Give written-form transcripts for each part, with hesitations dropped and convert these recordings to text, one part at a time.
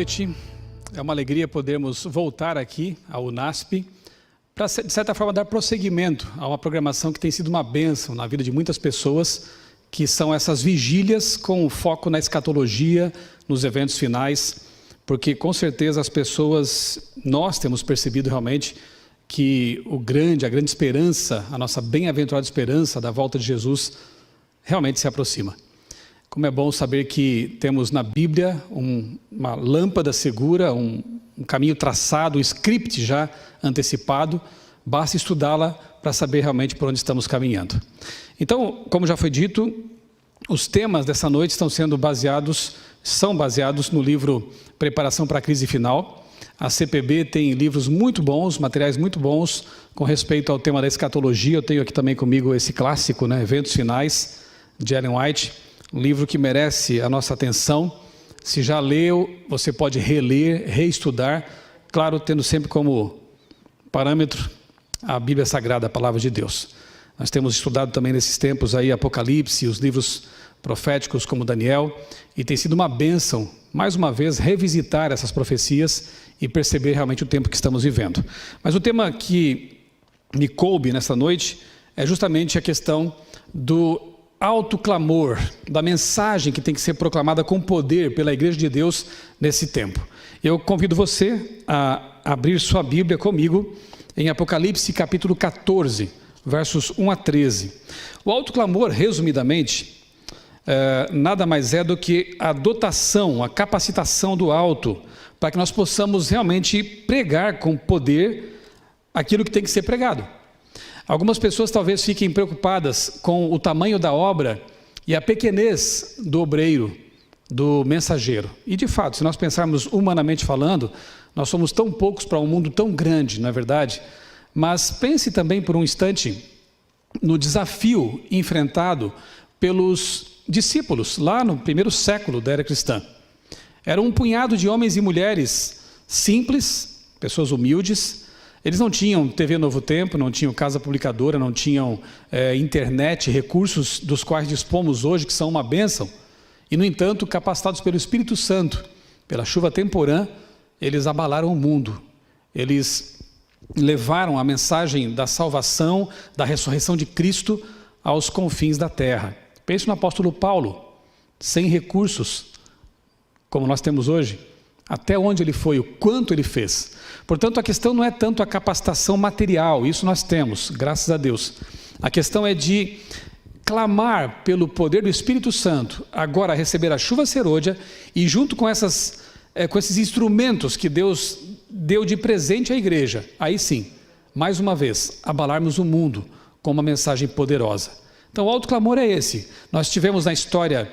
noite. É uma alegria podermos voltar aqui ao UNASP para, de certa forma, dar prosseguimento a uma programação que tem sido uma bênção na vida de muitas pessoas, que são essas vigílias com foco na escatologia, nos eventos finais, porque com certeza as pessoas, nós temos percebido realmente que a grande esperança, a nossa bem-aventurada esperança da volta de Jesus realmente se aproxima. Como é bom saber que temos na Bíblia uma lâmpada segura, um caminho traçado, um script já antecipado, basta estudá-la para saber realmente por onde estamos caminhando. Então, como já foi dito, os temas dessa noite são baseados no livro Preparação para a Crise Final. A CPB tem livros muito bons, materiais muito bons com respeito ao tema da escatologia. Eu tenho aqui também comigo esse clássico, Eventos Finais, de Ellen White, um livro que merece a nossa atenção. Se já leu, você pode reler, reestudar, claro, tendo sempre como parâmetro a Bíblia Sagrada, a Palavra de Deus. Nós temos estudado também nesses tempos aí Apocalipse, os livros proféticos como Daniel, e tem sido uma bênção, mais uma vez, revisitar essas profecias e perceber realmente o tempo que estamos vivendo. Mas o tema que me coube nessa noite é justamente a questão do alto clamor, da mensagem que tem que ser proclamada com poder pela Igreja de Deus nesse tempo. Eu convido você a abrir sua Bíblia comigo em Apocalipse capítulo 14, versos 1 a 13. O alto clamor, resumidamente, nada mais é do que a dotação, a capacitação do alto, para que nós possamos realmente pregar com poder aquilo que tem que ser pregado. Algumas pessoas talvez fiquem preocupadas com o tamanho da obra e a pequenez do obreiro, do mensageiro. E de fato, se nós pensarmos humanamente falando, nós somos tão poucos para um mundo tão grande, não é verdade? Mas pense também por um instante no desafio enfrentado pelos discípulos lá no primeiro século da era cristã. Era um punhado de homens e mulheres simples, pessoas humildes. Eles não tinham TV Novo Tempo, não tinham casa publicadora, não tinham internet, recursos dos quais dispomos hoje, que são uma bênção. E, no entanto, capacitados pelo Espírito Santo, pela chuva temporã, eles abalaram o mundo. Eles levaram a mensagem da salvação, da ressurreição de Cristo aos confins da terra. Pense no apóstolo Paulo, sem recursos, como nós temos hoje. Até onde ele foi, o quanto ele fez. Portanto, a questão não é tanto a capacitação material, isso nós temos, graças a Deus. A questão é de clamar pelo poder do Espírito Santo, agora receber a chuva serôdia, e junto com esses instrumentos que Deus deu de presente à igreja, aí sim, mais uma vez, abalarmos o mundo com uma mensagem poderosa. Então, o alto clamor é esse. Nós tivemos na história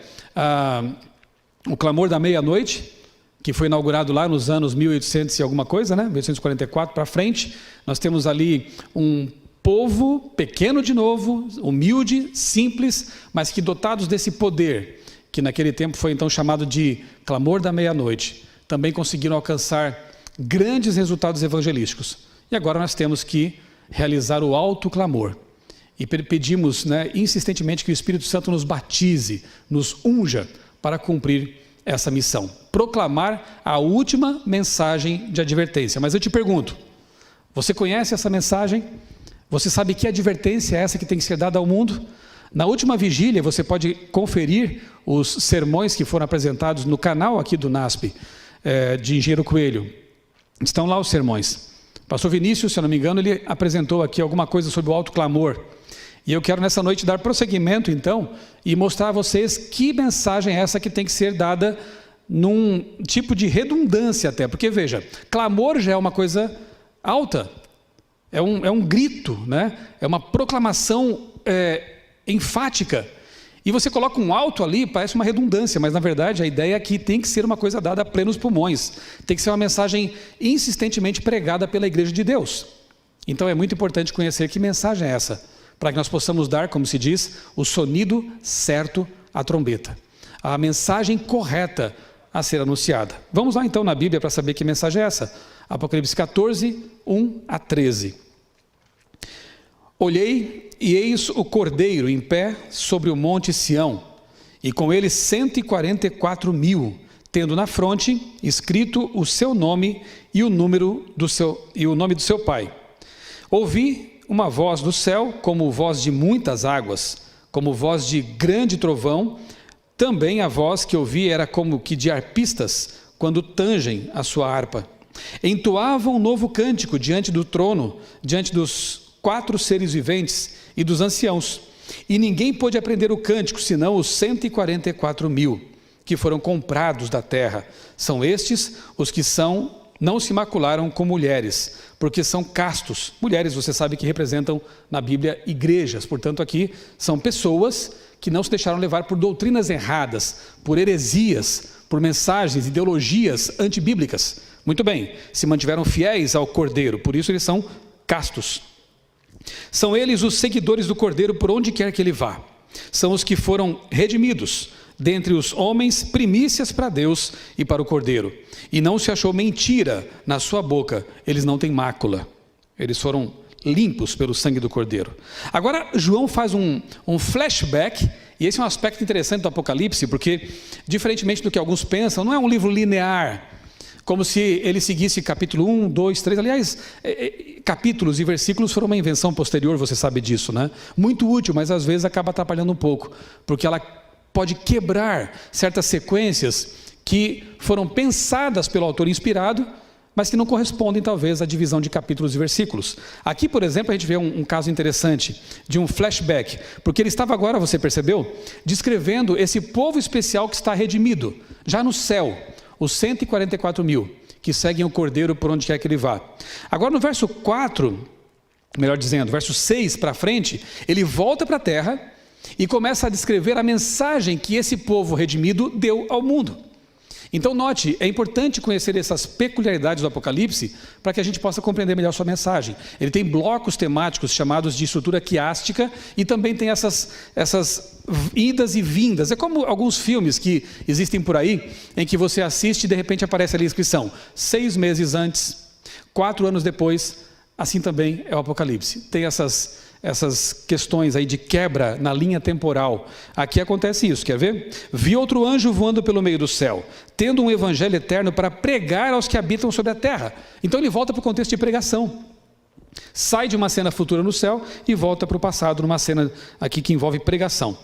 o clamor da meia-noite, que foi inaugurado lá nos anos 1800 e alguma coisa, 1844 para frente. Nós temos ali um povo pequeno de novo, humilde, simples, mas que dotados desse poder, que naquele tempo foi então chamado de clamor da meia-noite, também conseguiram alcançar grandes resultados evangelísticos. E agora nós temos que realizar o alto clamor. E pedimos insistentemente que o Espírito Santo nos batize, nos unja para cumprir essa missão, proclamar a última mensagem de advertência. Mas eu te pergunto, você conhece essa mensagem? Você sabe que advertência é essa que tem que ser dada ao mundo? Na última vigília, você pode conferir os sermões que foram apresentados no canal aqui do NASP, de Engenheiro Coelho. Estão lá os sermões. Pastor Vinícius, se eu não me engano, ele apresentou aqui alguma coisa sobre o alto clamor. E eu quero nessa noite dar prosseguimento então e mostrar a vocês que mensagem é essa que tem que ser dada num tipo de redundância até. Porque veja, clamor já é uma coisa alta, é um grito, é uma proclamação enfática. E você coloca um alto ali, parece uma redundância, mas na verdade a ideia é que tem que ser uma coisa dada a plenos pulmões. Tem que ser uma mensagem insistentemente pregada pela Igreja de Deus. Então é muito importante conhecer que mensagem é essa, para que nós possamos dar, como se diz, o sonido certo à trombeta. A mensagem correta a ser anunciada. Vamos lá então na Bíblia para saber que mensagem é essa. Apocalipse 14, 1 a 13. Olhei e eis o Cordeiro em pé sobre o monte Sião, e com ele 144.000, tendo na fronte escrito o seu nome e o nome do seu pai. Ouvi uma voz do céu, como voz de muitas águas, como voz de grande trovão. Também a voz que ouvi era como que de arpistas, quando tangem a sua harpa. Entoavam um novo cântico diante do trono, diante dos 4 seres viventes e dos anciãos. E ninguém pôde aprender o cântico, senão os 144.000, que foram comprados da terra. São estes os que não se macularam com mulheres, porque são castos. Mulheres, você sabe que representam na Bíblia igrejas. Portanto, aqui são pessoas que não se deixaram levar por doutrinas erradas, por heresias, por mensagens, ideologias antibíblicas. Muito bem, se mantiveram fiéis ao Cordeiro, por isso eles são castos. São eles os seguidores do Cordeiro por onde quer que ele vá. São os que foram redimidos dentre os homens, primícias para Deus e para o Cordeiro. E não se achou mentira na sua boca, eles não têm mácula. Eles foram limpos pelo sangue do Cordeiro. Agora, João faz um flashback, e esse é um aspecto interessante do Apocalipse, porque, diferentemente do que alguns pensam, não é um livro linear, como se ele seguisse capítulo 1, 2, 3, aliás, capítulos e versículos foram uma invenção posterior, você sabe disso, né? Muito útil, mas às vezes acaba atrapalhando um pouco, porque ela pode quebrar certas sequências que foram pensadas pelo autor inspirado, mas que não correspondem talvez à divisão de capítulos e versículos. Aqui, por exemplo, a gente vê um caso interessante de um flashback, porque ele estava agora, você percebeu, descrevendo esse povo especial que está redimido, já no céu, os 144.000, que seguem o Cordeiro por onde quer que ele vá. Agora no verso 4, melhor dizendo, verso 6 para frente, ele volta para a terra e começa a descrever a mensagem que esse povo redimido deu ao mundo. Então note, é importante conhecer essas peculiaridades do Apocalipse para que a gente possa compreender melhor sua mensagem. Ele tem blocos temáticos chamados de estrutura quiástica e também tem essas idas e vindas. É como alguns filmes que existem por aí, em que você assiste e de repente aparece ali a inscrição 6 meses antes, 4 anos depois. Assim também é o Apocalipse. Tem essas questões aí de quebra na linha temporal. Aqui acontece isso, quer ver? Vi outro anjo voando pelo meio do céu, tendo um evangelho eterno para pregar aos que habitam sobre a terra. Então ele volta para o contexto de pregação. Sai de uma cena futura no céu e volta para o passado, numa cena aqui que envolve pregação.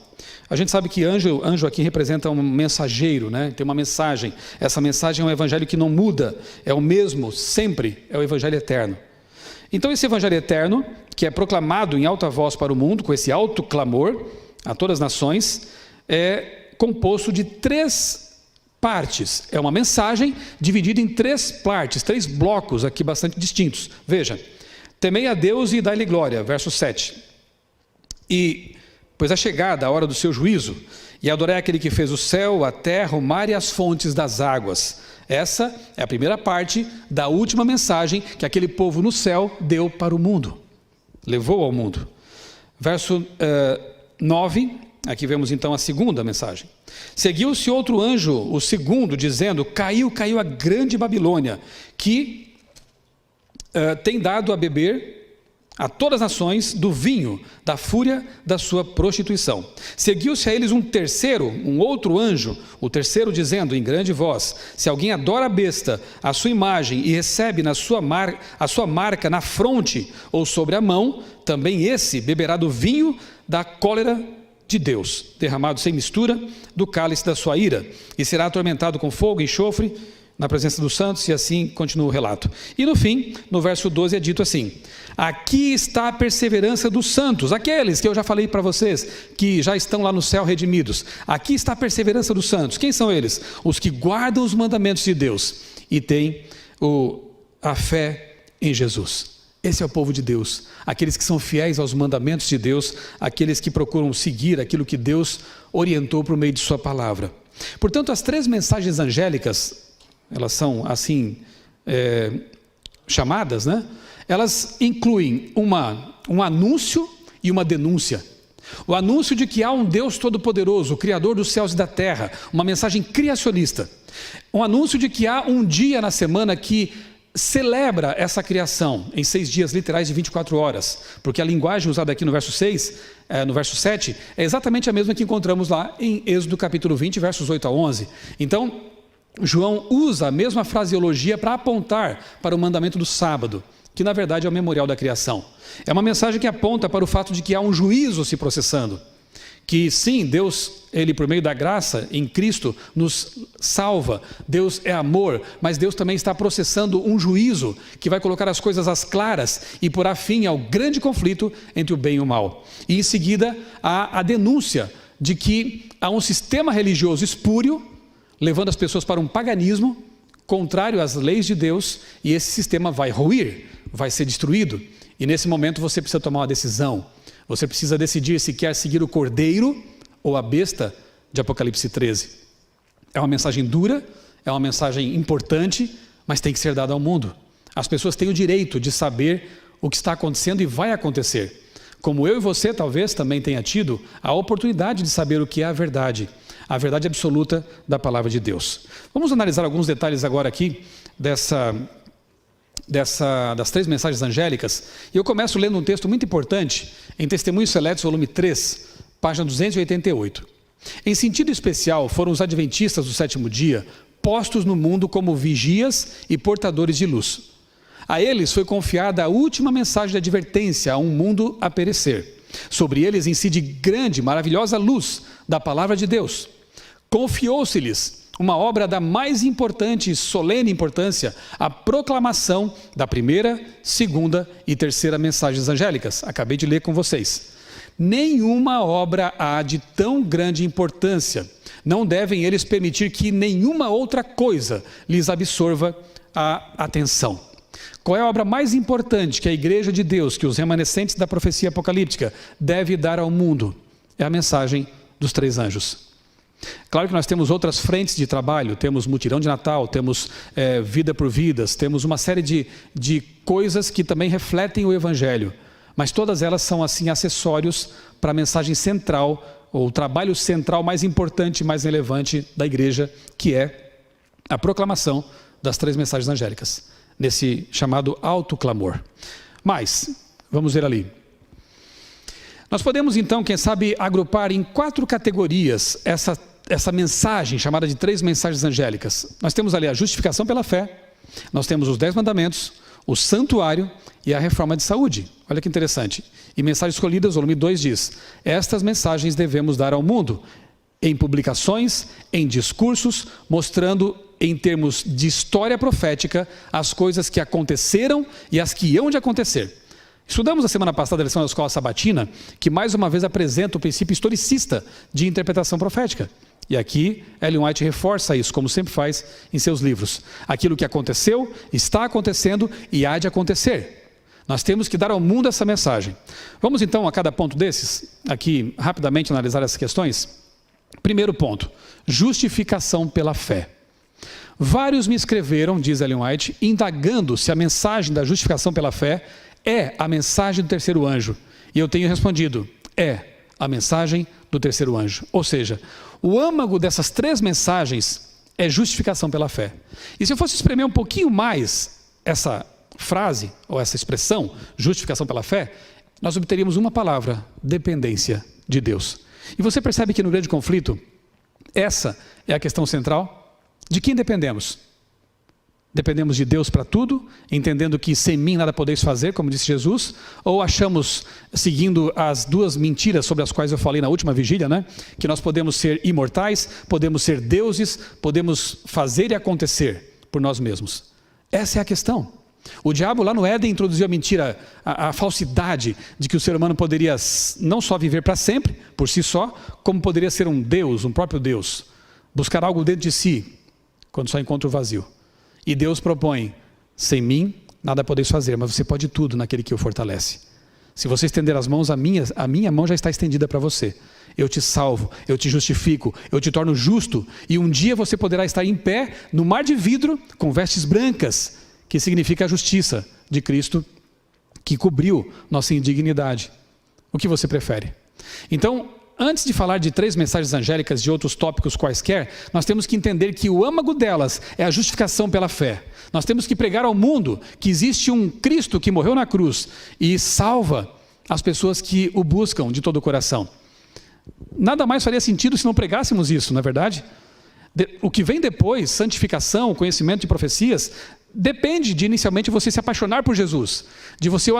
A gente sabe que anjo aqui representa um mensageiro, né? Tem uma mensagem. Essa mensagem é um evangelho que não muda, é o mesmo, sempre, é o evangelho eterno. Então esse evangelho eterno, que é proclamado em alta voz para o mundo, com esse alto clamor a todas as nações, é composto de 3 partes. É uma mensagem dividida em 3 partes, 3 blocos aqui bastante distintos. Veja, temei a Deus e dai-lhe glória, verso 7. E, pois é chegada a hora do seu juízo, e adorai aquele que fez o céu, a terra, o mar e as fontes das águas. Essa é a primeira parte da última mensagem que aquele povo no céu deu para o mundo, levou ao mundo. Verso 9, aqui vemos então a segunda mensagem. Seguiu-se outro anjo, o segundo, dizendo, caiu a grande Babilônia, que tem dado a beber a todas as nações do vinho, da fúria da sua prostituição. Seguiu-se a eles um outro anjo, o terceiro dizendo em grande voz, se alguém adora a besta, a sua imagem e recebe a sua marca na fronte ou sobre a mão, também esse beberá do vinho da cólera de Deus, derramado sem mistura do cálice da sua ira, e será atormentado com fogo e enxofre na presença dos santos, e assim continua o relato. E no fim, no verso 12 é dito assim, aqui está a perseverança dos santos, aqueles que eu já falei para vocês, que já estão lá no céu redimidos. Aqui está a perseverança dos santos. Quem são eles? Os que guardam os mandamentos de Deus e têm a fé em Jesus. Esse é o povo de Deus, aqueles que são fiéis aos mandamentos de Deus, aqueles que procuram seguir aquilo que Deus orientou por meio de sua palavra. Portanto, as 3 mensagens angélicas, elas são assim chamadas, né? Elas incluem um anúncio e uma denúncia. O anúncio de que há um Deus todo-poderoso, o Criador dos céus e da terra, uma mensagem criacionista. Um anúncio de que há um dia na semana que celebra essa criação em 6 dias literais de 24 horas, porque a linguagem usada aqui no verso 7, é exatamente a mesma que encontramos lá em Êxodo capítulo 20, versos 8 a 11. Então, João usa a mesma fraseologia para apontar para o mandamento do sábado, que na verdade é o memorial da criação. É uma mensagem que aponta para o fato de que há um juízo se processando. Que sim, Deus, Ele por meio da graça em Cristo nos salva, Deus é amor, mas Deus também está processando um juízo que vai colocar as coisas às claras e porá fim ao grande conflito entre o bem e o mal. E em seguida há a denúncia de que há um sistema religioso espúrio, levando as pessoas para um paganismo contrário às leis de Deus, e esse sistema vai ruir, vai ser destruído. E nesse momento você precisa tomar uma decisão. Você precisa decidir se quer seguir o cordeiro ou a besta de Apocalipse 13. É uma mensagem dura, é uma mensagem importante, mas tem que ser dada ao mundo. As pessoas têm o direito de saber o que está acontecendo e vai acontecer. Como eu e você talvez também tenha tido a oportunidade de saber o que é a verdade absoluta da palavra de Deus. Vamos analisar alguns detalhes agora aqui das 3 mensagens angélicas, e eu começo lendo um texto muito importante em Testemunhos Seletos, volume 3, página 288. Em sentido especial, foram os adventistas do 7º dia postos no mundo como vigias e portadores de luz. A eles foi confiada a última mensagem de advertência a um mundo a perecer. Sobre eles incide grande, maravilhosa luz da palavra de Deus. Confiou-se-lhes uma obra da mais importante e solene importância, a proclamação da primeira, segunda e terceira mensagens angélicas. Acabei de ler com vocês. Nenhuma obra há de tão grande importância. Não devem eles permitir que nenhuma outra coisa lhes absorva a atenção. Qual é a obra mais importante que a Igreja de Deus, que os remanescentes da profecia apocalíptica deve dar ao mundo? É a mensagem dos 3 anjos. Claro que nós temos outras frentes de trabalho, temos mutirão de Natal, temos vida por vidas, temos uma série de coisas que também refletem o Evangelho, mas todas elas são assim acessórios para a mensagem central, ou o trabalho central mais importante e mais relevante da igreja, que é a proclamação das 3 mensagens angélicas, nesse chamado autoclamor. Mas, vamos ver ali. Nós podemos então, quem sabe, agrupar em 4 categorias essa mensagem chamada de 3 mensagens angélicas. Nós temos ali a justificação pela fé, nós temos os 10 mandamentos, o santuário e a reforma de saúde. Olha que interessante. E Mensagens Escolhidas, volume 2 diz: estas mensagens devemos dar ao mundo, em publicações, em discursos, mostrando em termos de história profética as coisas que aconteceram e as que hão de acontecer. Estudamos a semana passada a lição da Escola Sabatina, que mais uma vez apresenta o princípio historicista de interpretação profética. E aqui Ellen White reforça isso, como sempre faz em seus livros. Aquilo que aconteceu, está acontecendo e há de acontecer. Nós temos que dar ao mundo essa mensagem. Vamos então a cada ponto desses, aqui rapidamente analisar essas questões. Primeiro ponto, justificação pela fé. Vários me escreveram, diz Ellen White, indagando se a mensagem da justificação pela fé é a mensagem do terceiro anjo. E eu tenho respondido, é a mensagem do terceiro anjo. Ou seja, o âmago dessas 3 mensagens é justificação pela fé. E se eu fosse espremer um pouquinho mais essa frase, ou essa expressão, justificação pela fé, nós obteríamos uma palavra: dependência de Deus. E você percebe que no grande conflito, essa é a questão central. De quem dependemos? Dependemos de Deus para tudo, entendendo que sem mim nada podeis fazer, como disse Jesus, ou achamos, seguindo as 2 mentiras sobre as quais eu falei na última vigília, né? Que nós podemos ser imortais, podemos ser deuses, podemos fazer e acontecer por nós mesmos. Essa é a questão. O diabo lá no Éden introduziu a mentira, a falsidade de que o ser humano poderia não só viver para sempre, por si só, como poderia ser um Deus, um próprio Deus, buscar algo dentro de si, quando só encontra o vazio. E Deus propõe: sem mim nada podeis fazer, mas você pode tudo naquele que o fortalece. Se você estender as mãos, a minha mão já está estendida para você. Eu te salvo, eu te justifico, eu te torno justo, e um dia você poderá estar em pé no mar de vidro com vestes brancas, que significa a justiça de Cristo, que cobriu nossa indignidade. O que você prefere? Então, antes de falar de 3 mensagens angélicas e de outros tópicos quaisquer, nós temos que entender que o âmago delas é a justificação pela fé. Nós temos que pregar ao mundo que existe um Cristo que morreu na cruz e salva as pessoas que o buscam de todo o coração. Nada mais faria sentido se não pregássemos isso, não é verdade? O que vem depois, santificação, conhecimento de profecias, depende de inicialmente você se apaixonar por Jesus, de você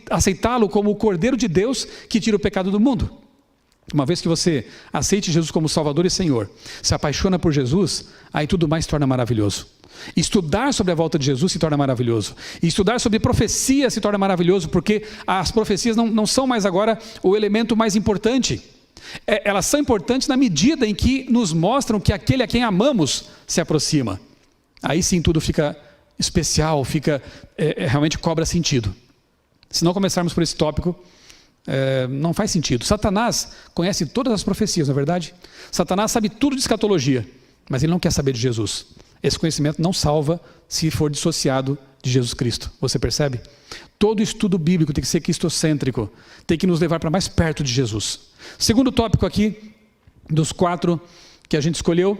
aceitá-lo como o Cordeiro de Deus que tira o pecado do mundo. Uma vez que você aceite Jesus como Salvador e Senhor, se apaixona por Jesus, aí tudo mais se torna maravilhoso. Estudar sobre a volta de Jesus se torna maravilhoso. E estudar sobre profecia se torna maravilhoso, porque as profecias não são mais agora o elemento mais importante. Elas são importantes na medida em que nos mostram que aquele a quem amamos se aproxima. Aí sim tudo fica especial, realmente cobra sentido. Se não começarmos por esse tópico, não faz sentido. Satanás conhece todas as profecias, não é verdade? Satanás sabe tudo de escatologia, mas ele não quer saber de Jesus. Esse conhecimento não salva se for dissociado de Jesus Cristo. Você percebe? Todo estudo bíblico tem que ser cristocêntrico, tem que nos levar para mais perto de Jesus. Segundo tópico aqui, dos 4 que a gente escolheu,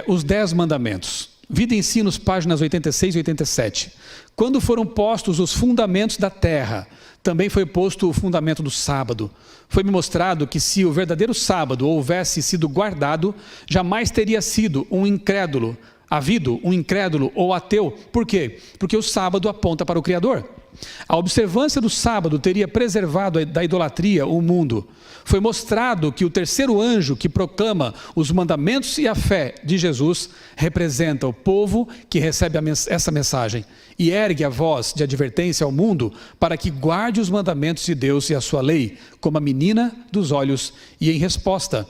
os 10 mandamentos. Vida e Ensinos, páginas 86 e 87. Quando foram postos os fundamentos da terra, também foi posto o fundamento do sábado. Foi-me mostrado que se o verdadeiro sábado houvesse sido guardado, jamais teria sido havido um incrédulo ou ateu. Por quê? Porque o sábado aponta para o Criador. A observância do sábado teria preservado da idolatria o mundo. Foi mostrado que o terceiro anjo que proclama os mandamentos e a fé de Jesus representa o povo que recebe essa mensagem e ergue a voz de advertência ao mundo para que guarde os mandamentos de Deus e a sua lei como a menina dos olhos. E em resposta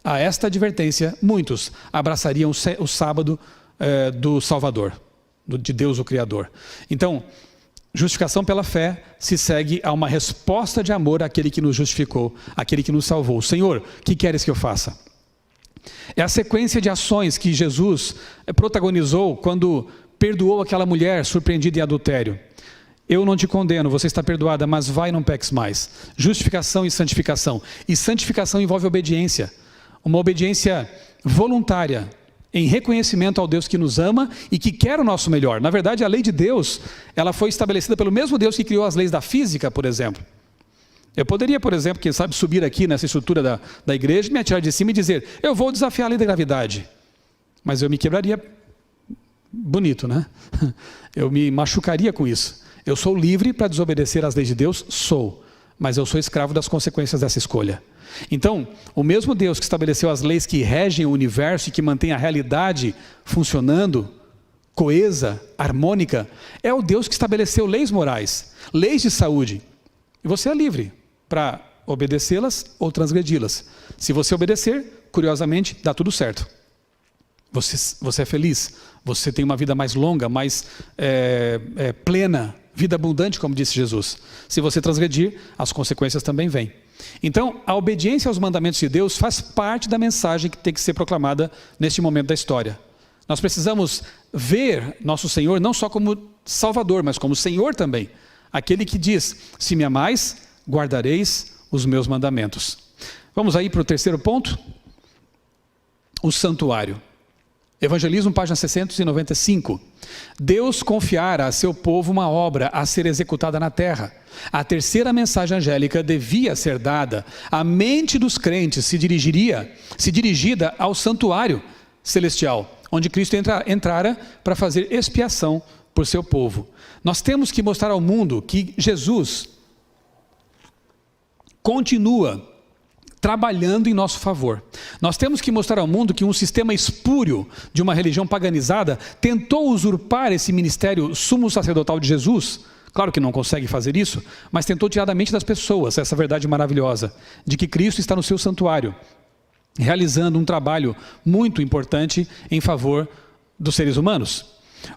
a esta advertência, muitos abraçariam o sábado do Salvador, de Deus o Criador. Então, justificação pela fé se segue a uma resposta de amor àquele que nos justificou, àquele que nos salvou. Senhor, o que queres que eu faça? É a sequência de ações que Jesus protagonizou quando perdoou aquela mulher surpreendida em adultério. Eu não te condeno, você está perdoada, mas vai e não peques mais. Justificação e santificação. E santificação envolve obediência. Uma obediência voluntária, em reconhecimento ao Deus que nos ama e que quer o nosso melhor. Na verdade, a lei de Deus, ela foi estabelecida pelo mesmo Deus que criou as leis da física, por exemplo. Eu poderia, por exemplo, quem sabe, subir aqui nessa estrutura da igreja, me atirar de cima e dizer, eu vou desafiar a lei da gravidade. Mas eu me quebraria bonito, né? Eu me machucaria com isso. Eu sou livre para desobedecer às leis de Deus? Sou. Mas eu sou escravo das consequências dessa escolha. Então, o mesmo Deus que estabeleceu as leis que regem o universo e que mantém a realidade funcionando, coesa, harmônica, é o Deus que estabeleceu leis morais, leis de saúde. E você é livre para obedecê-las ou transgredi-las. Se você obedecer, curiosamente, dá tudo certo. Você é feliz, você tem uma vida mais longa, mais plena, vida abundante, como disse Jesus. Se você transgredir, as consequências também vêm. Então, a obediência aos mandamentos de Deus faz parte da mensagem que tem que ser proclamada neste momento da história. Nós precisamos ver nosso Senhor não só como Salvador, mas como Senhor também. Aquele que diz, se me amais, guardareis os meus mandamentos. Vamos aí para o terceiro ponto. O santuário. Evangelismo, página 695. Deus confiara a seu povo uma obra a ser executada na terra. A terceira mensagem angélica devia ser dada. A mente dos crentes se dirigida ao santuário celestial, onde Cristo entrara para fazer expiação por seu povo. Nós temos que mostrar ao mundo que Jesus continua trabalhando em nosso favor. Nós temos que mostrar ao mundo que um sistema espúrio de uma religião paganizada tentou usurpar esse ministério sumo sacerdotal de Jesus. Claro que não consegue fazer isso, mas tentou tirar da mente das pessoas essa verdade maravilhosa, de que Cristo está no seu santuário, realizando um trabalho muito importante em favor dos seres humanos.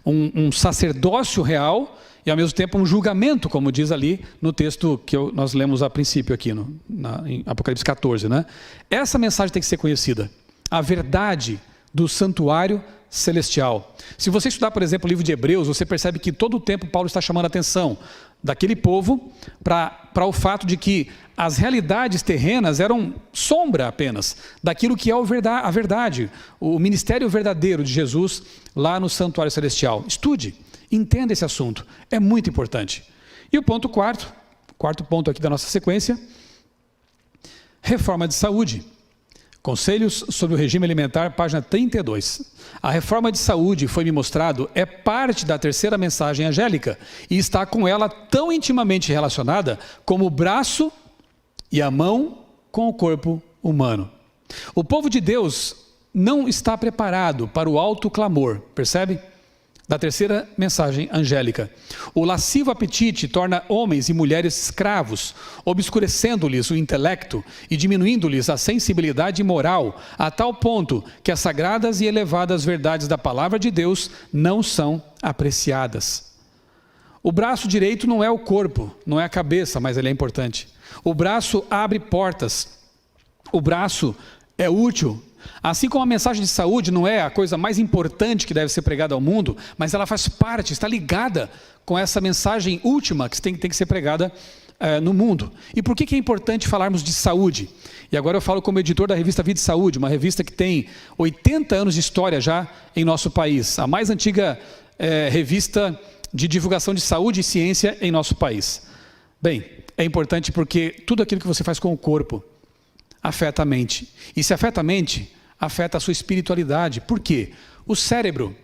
Um sacerdócio real e ao mesmo tempo um julgamento, como diz ali no texto que nós lemos a princípio aqui, em Apocalipse 14. Né? Essa mensagem tem que ser conhecida. A verdade do santuário celestial. Se você estudar, por exemplo, o livro de Hebreus, você percebe que todo o tempo Paulo está chamando a atenção daquele povo para o fato de que as realidades terrenas eram sombra apenas daquilo que é a verdade, o ministério verdadeiro de Jesus lá no santuário celestial. Estude, entenda esse assunto, é muito importante. E o ponto quarto ponto aqui da nossa sequência, reforma de saúde. Conselhos sobre o Regime Alimentar, página 32. A reforma de saúde, foi-me mostrado, é parte da terceira mensagem angélica e está com ela tão intimamente relacionada como o braço e a mão com o corpo humano. O povo de Deus não está preparado para o alto clamor, percebe? Da terceira mensagem angélica. O lascivo apetite torna homens e mulheres escravos, obscurecendo-lhes o intelecto e diminuindo-lhes a sensibilidade moral, a tal ponto que as sagradas e elevadas verdades da palavra de Deus não são apreciadas. O braço direito não é o corpo, não é a cabeça, mas ele é importante. O braço abre portas. O braço é útil. Assim como a mensagem de saúde não é a coisa mais importante que deve ser pregada ao mundo, mas ela faz parte, está ligada com essa mensagem última que tem que ser pregada no mundo. E por que é importante falarmos de saúde? E agora eu falo como editor da revista Vida e Saúde, uma revista que tem 80 anos de história já em nosso país, a mais antiga revista de divulgação de saúde e ciência em nosso país. Bem, é importante porque tudo aquilo que você faz com o corpo afeta a mente. E se afeta a mente, afeta a sua espiritualidade. Por quê? O cérebro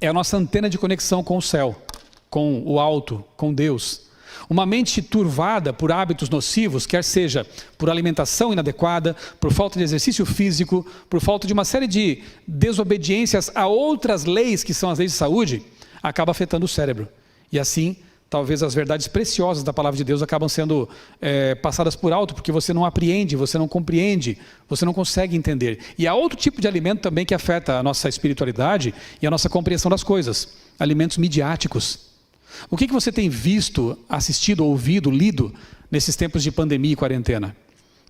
é a nossa antena de conexão com o céu, com o alto, com Deus. Uma mente turvada por hábitos nocivos, quer seja por alimentação inadequada, por falta de exercício físico, por falta de uma série de desobediências a outras leis que são as leis de saúde, acaba afetando o cérebro. E assim, talvez as verdades preciosas da palavra de Deus acabam sendo passadas por alto, porque você não apreende, você não compreende, você não consegue entender. E há outro tipo de alimento também que afeta a nossa espiritualidade e a nossa compreensão das coisas. Alimentos midiáticos. O que você tem visto, assistido, ouvido, lido nesses tempos de pandemia e quarentena?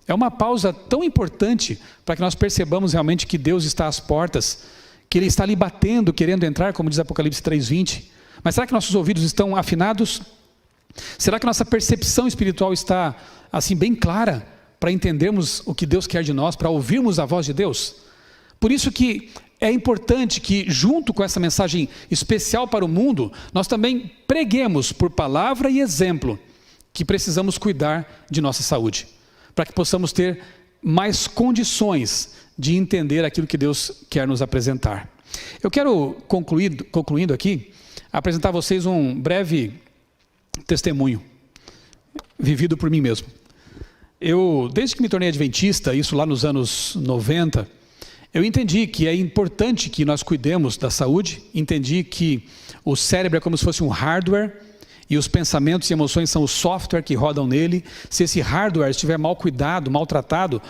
É uma pausa tão importante para que nós percebamos realmente que Deus está às portas, que Ele está ali batendo, querendo entrar, como diz Apocalipse 3:20. Mas será que nossos ouvidos estão afinados? Será que nossa percepção espiritual está assim bem clara para entendermos o que Deus quer de nós, para ouvirmos a voz de Deus? Por isso que é importante que, junto com essa mensagem especial para o mundo, nós também preguemos por palavra e exemplo que precisamos cuidar de nossa saúde, para que possamos ter mais condições de entender aquilo que Deus quer nos apresentar. Eu quero, concluindo aqui, apresentar a vocês um breve testemunho, vivido por mim mesmo. Eu, desde que me tornei adventista, isso lá nos anos 90, eu entendi que é importante que nós cuidemos da saúde, entendi que o cérebro é como se fosse um hardware, e os pensamentos e emoções são o software que rodam nele. Se esse hardware estiver mal cuidado, maltratado,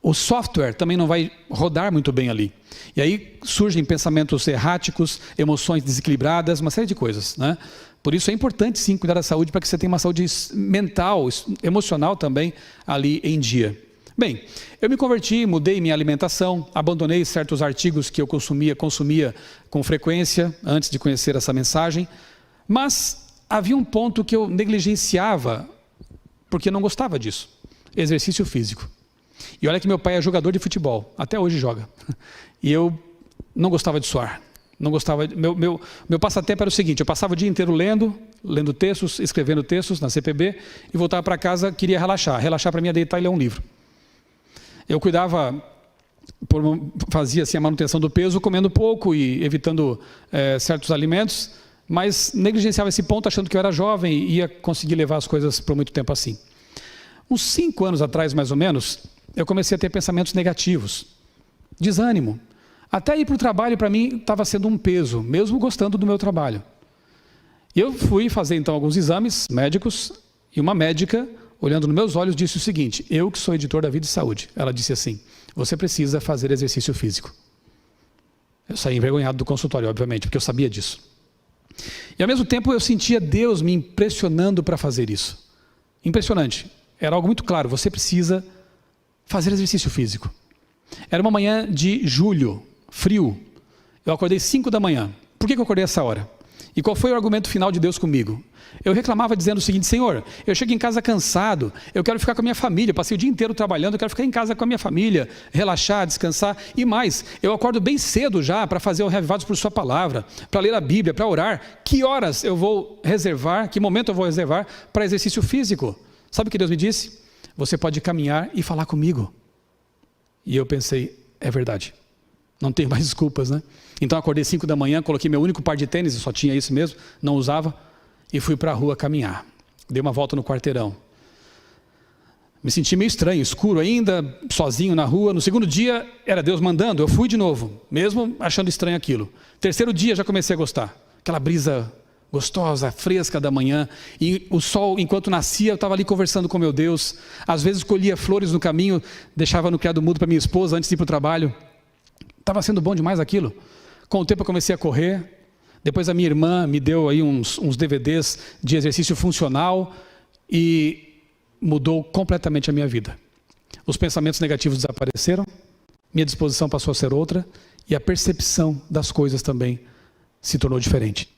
o software também não vai rodar muito bem ali. E aí surgem pensamentos erráticos, emoções desequilibradas, uma série de coisas, né? Por isso é importante sim cuidar da saúde, para que você tenha uma saúde mental, emocional também ali em dia. Bem, eu me converti, mudei minha alimentação, abandonei certos artigos que eu consumia com frequência antes de conhecer essa mensagem, mas havia um ponto que eu negligenciava porque não gostava disso: exercício físico. E olha que meu pai é jogador de futebol, até hoje joga. E eu não gostava de suar. Não gostava. Meu passatempo era o seguinte: eu passava o dia inteiro lendo textos, escrevendo textos na CPB, e voltava para casa, queria relaxar. Relaxar para mim é deitar e ler um livro. Eu cuidava, fazia assim a manutenção do peso, comendo pouco e evitando certos alimentos, mas negligenciava esse ponto, achando que eu era jovem e ia conseguir levar as coisas por muito tempo assim. Uns 5 anos atrás, mais ou menos, eu comecei a ter pensamentos negativos, desânimo. Até ir para o trabalho, para mim, estava sendo um peso, mesmo gostando do meu trabalho. E eu fui fazer, então, alguns exames médicos, e uma médica, olhando nos meus olhos, disse o seguinte: eu que sou editor da Vida e Saúde, ela disse assim: você precisa fazer exercício físico. Eu saí envergonhado do consultório, obviamente, porque eu sabia disso. E ao mesmo tempo eu sentia Deus me impressionando para fazer isso. Impressionante. Era algo muito claro: você precisa fazer exercício físico. Era uma manhã de julho, frio. Eu acordei 5 da manhã. Por que eu acordei essa hora? E qual foi o argumento final de Deus comigo? Eu reclamava dizendo o seguinte: Senhor, eu chego em casa cansado, eu quero ficar com a minha família, passei o dia inteiro trabalhando, eu quero ficar em casa com a minha família, relaxar, descansar. E mais, eu acordo bem cedo já para fazer o Reavivados por sua palavra, para ler a Bíblia, para orar. Que horas eu vou reservar, que momento eu vou reservar para exercício físico? Sabe o que Deus me disse? Você pode caminhar e falar comigo. E eu pensei, é verdade. Não tenho mais desculpas, né? Então acordei 5 da manhã, coloquei meu único par de tênis, eu só tinha isso mesmo, não usava, e fui para a rua caminhar. Dei uma volta no quarteirão. Me senti meio estranho, escuro ainda, sozinho na rua. No segundo dia, era Deus mandando, eu fui de novo, mesmo achando estranho aquilo. Terceiro dia, já comecei a gostar. Aquela brisa gostosa, fresca da manhã. E o sol, enquanto nascia, eu estava ali conversando com meu Deus. Às vezes colhia flores no caminho, deixava no criado mudo para minha esposa antes de ir para o trabalho. Estava sendo bom demais aquilo. Com o tempo eu comecei a correr. Depois a minha irmã me deu aí uns DVDs de exercício funcional e mudou completamente a minha vida. Os pensamentos negativos desapareceram, minha disposição passou a ser outra e a percepção das coisas também se tornou diferente.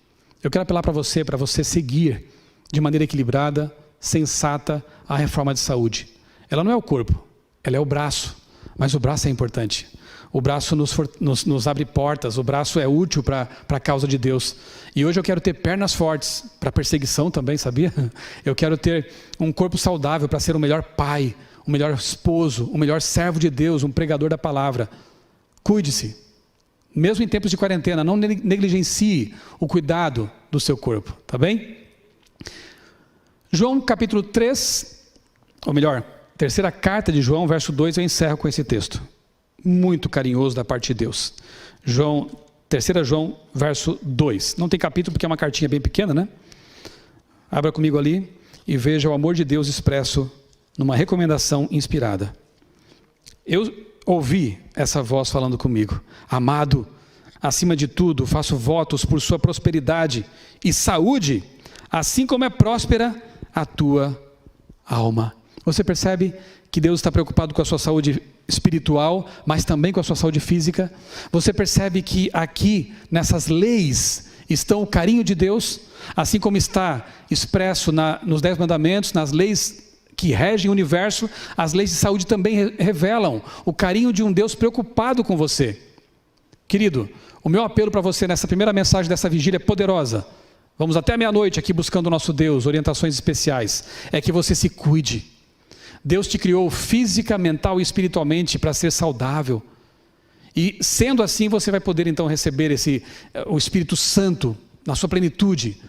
Eu quero apelar para você seguir de maneira equilibrada, sensata, a reforma de saúde. Ela não é o corpo, ela é o braço, mas o braço é importante. O braço nos abre portas, o braço é útil para a causa de Deus. E hoje eu quero ter pernas fortes para perseguição também, sabia? Eu quero ter um corpo saudável para ser o melhor pai, o melhor esposo, o melhor servo de Deus, um pregador da palavra. Cuide-se. Mesmo em tempos de quarentena, não negligencie o cuidado do seu corpo, tá bem? João capítulo 3, ou melhor, terceira carta de João, verso 2, eu encerro com esse texto. Muito carinhoso da parte de Deus. 3 João, verso 2. Não tem capítulo porque é uma cartinha bem pequena, né? Abra comigo ali e veja o amor de Deus expresso numa recomendação inspirada. Eu ouvi essa voz falando comigo. Amado, acima de tudo, faço votos por sua prosperidade e saúde, assim como é próspera a tua alma. Você percebe que Deus está preocupado com a sua saúde espiritual, mas também com a sua saúde física? Você percebe que aqui, nessas leis, estão o carinho de Deus, assim como está expresso nos 10 mandamentos, nas leis que regem o universo, as leis de saúde também revelam o carinho de um Deus preocupado com você. Querido, o meu apelo para você nessa primeira mensagem dessa vigília é poderosa. Vamos até meia-noite aqui buscando o nosso Deus, orientações especiais. É que você se cuide. Deus te criou física, mental e espiritualmente para ser saudável. E sendo assim, você vai poder então receber o Espírito Santo na sua plenitude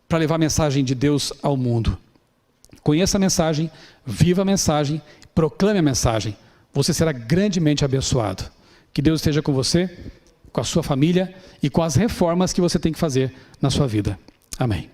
para levar a mensagem de Deus ao mundo. Conheça a mensagem, viva a mensagem, proclame a mensagem. Você será grandemente abençoado. Que Deus esteja com você, com a sua família e com as reformas que você tem que fazer na sua vida. Amém.